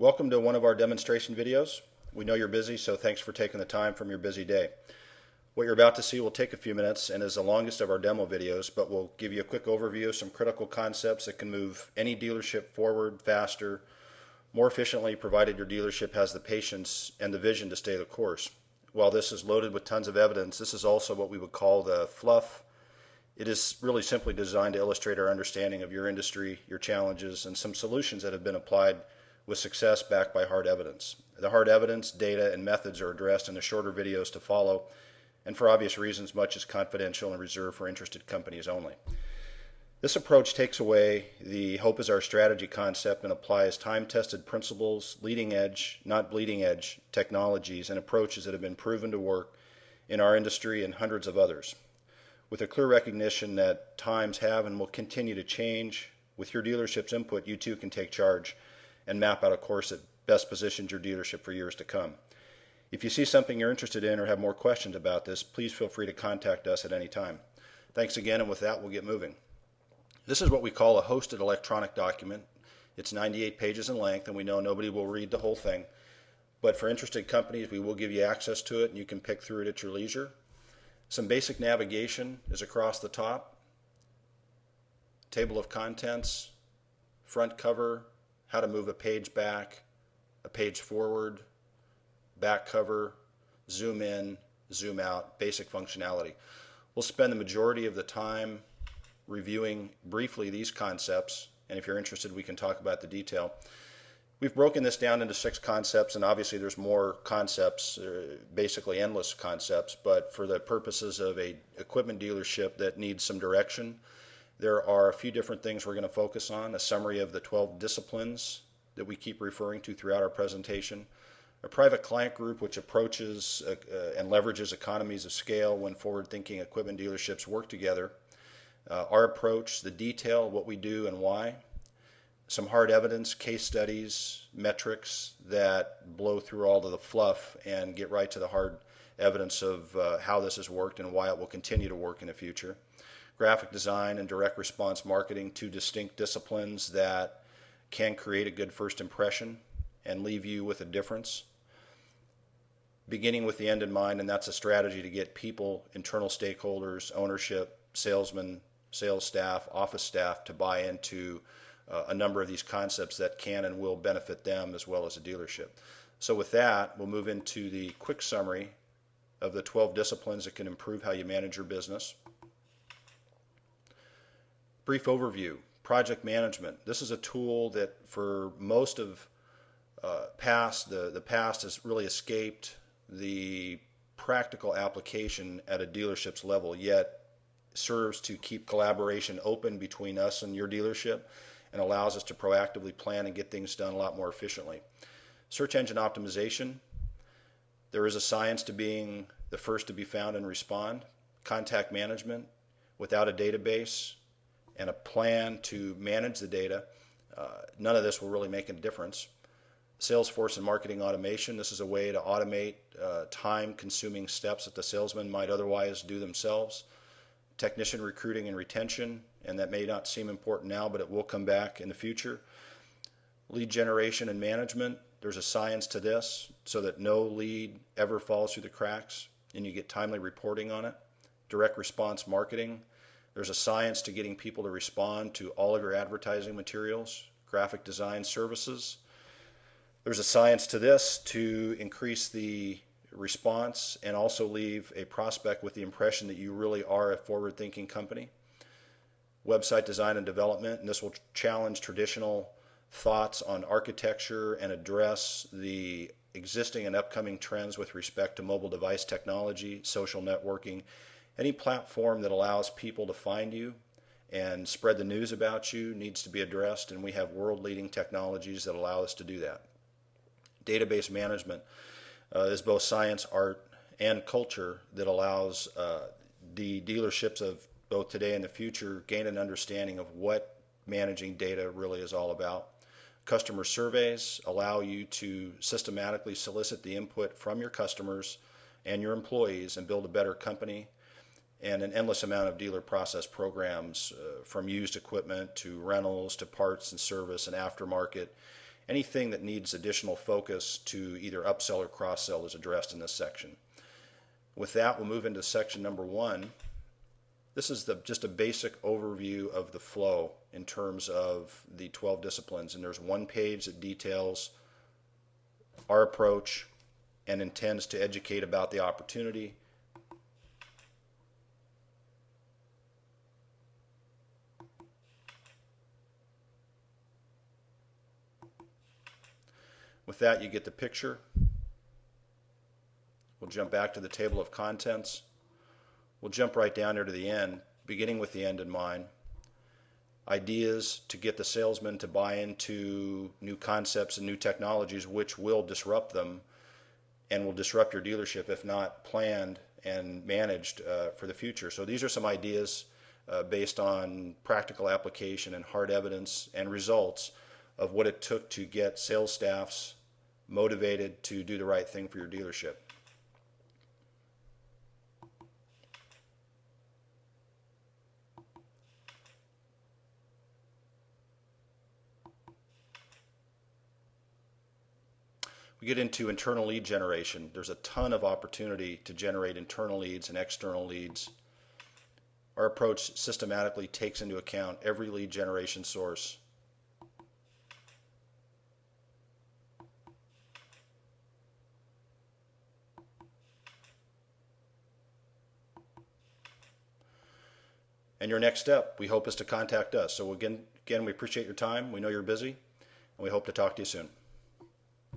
Welcome to one of our demonstration videos. We know you're busy, so thanks for taking the time from your busy day. What you're about to see will take a few minutes and is the longest of our demo videos, but we'll give you a quick overview of some critical concepts that can move any dealership forward faster, more efficiently, provided your dealership has the patience and the vision to stay the course. While this is loaded with tons of evidence, this is also what we would call the fluff. It is really simply designed to illustrate our understanding of your industry, your challenges, and some solutions that have been applied with success backed by hard evidence. The hard evidence, data, and methods are addressed in the shorter videos to follow, and for obvious reasons, much is confidential and reserved for interested companies only. This approach takes away the hope is our strategy concept and applies time-tested principles, leading edge, not bleeding edge, technologies and approaches that have been proven to work in our industry and hundreds of others. With a clear recognition that times have and will continue to change, with your dealership's input, you too can take charge and map out a course that best positions your dealership for years to come. If you see something you're interested in or have more questions about this, please feel free to contact us at any time. Thanks again, and with that, we'll get moving. This is what we call a hosted electronic document. It's 98 pages in length, and we know nobody will read the whole thing. But for interested companies, we will give you access to it, and you can pick through it at your leisure. Some basic navigation is across the top. Table of contents, front cover, how to move a page back, a page forward, back cover, zoom in, zoom out, basic functionality. We'll spend the majority of the time reviewing briefly these concepts, and if you're interested, we can talk about the detail. We've broken this down into 6 concepts, and obviously there's more concepts, basically endless concepts, but for the purposes of an equipment dealership that needs some direction, there are a few different things we're going to focus on: a summary of the 12 disciplines that we keep referring to throughout our presentation, a private client group which approaches and leverages economies of scale when forward-thinking equipment dealerships work together, our approach, the detail, what we do and why, some hard evidence, case studies, metrics that blow through all of the fluff and get right to the hard evidence of how this has worked and why it will continue to work in the future. Graphic design and direct response marketing, 2 distinct disciplines that can create a good first impression and leave you with a difference. Beginning with the end in mind, and that's a strategy to get people, internal stakeholders, ownership, salesmen, sales staff, office staff to buy into a number of these concepts that can and will benefit them as well as a dealership. So with that, we'll move into the quick summary of the 12 disciplines that can improve how you manage your business. Brief overview, project management. This is a tool that for most of the past has really escaped the practical application at a dealership's level, yet serves to keep collaboration open between us and your dealership and allows us to proactively plan and get things done a lot more efficiently. Search engine optimization. There is a science to being the first to be found and respond. Contact management. Without a database and a plan to manage the data, none of this will really make a difference. Salesforce and marketing automation. This is a way to automate time-consuming steps that the salesman might otherwise do themselves. Technician recruiting and retention, and that may not seem important now, but it will come back in the future. Lead generation and management. There's a science to this so that no lead ever falls through the cracks and you get timely reporting on it. Direct response marketing. There's a science to getting people to respond to all of your advertising materials. Graphic design services. There's a science to this to increase the response and also leave a prospect with the impression that you really are a forward-thinking company. Website design and development, and this will challenge traditional thoughts on architecture and address the existing and upcoming trends with respect to mobile device technology, social networking, any platform that allows people to find you and spread the news about you needs to be addressed, and we have world-leading technologies that allow us to do that. Database management is both science, art, and culture that allows the dealerships of both today and the future gain an understanding of what managing data really is all about. Customer surveys allow you to systematically solicit the input from your customers and your employees and build a better company, and an endless amount of dealer process programs from used equipment to rentals to parts and service and aftermarket, anything that needs additional focus to either upsell or cross-sell is addressed in this section. With that, we'll move into section number 1. This is just a basic overview of the flow in terms of the 12 disciplines, and there's one page that details our approach and intends to educate about the opportunity. With that, you get the picture. We'll jump back to the table of contents. We'll jump right down here to the end, beginning with the end in mind. Ideas to get the salesman to buy into new concepts and new technologies which will disrupt them and will disrupt your dealership if not planned and managed for the future. So these are some ideas based on practical application and hard evidence and results of what it took to get sales staffs motivated to do the right thing for your dealership. We get into internal lead generation. There's a ton of opportunity to generate internal leads and external leads. Our approach systematically takes into account every lead generation source. And your next step, we hope, is to contact us. So again, we appreciate your time. We know you're busy, and we hope to talk to you soon.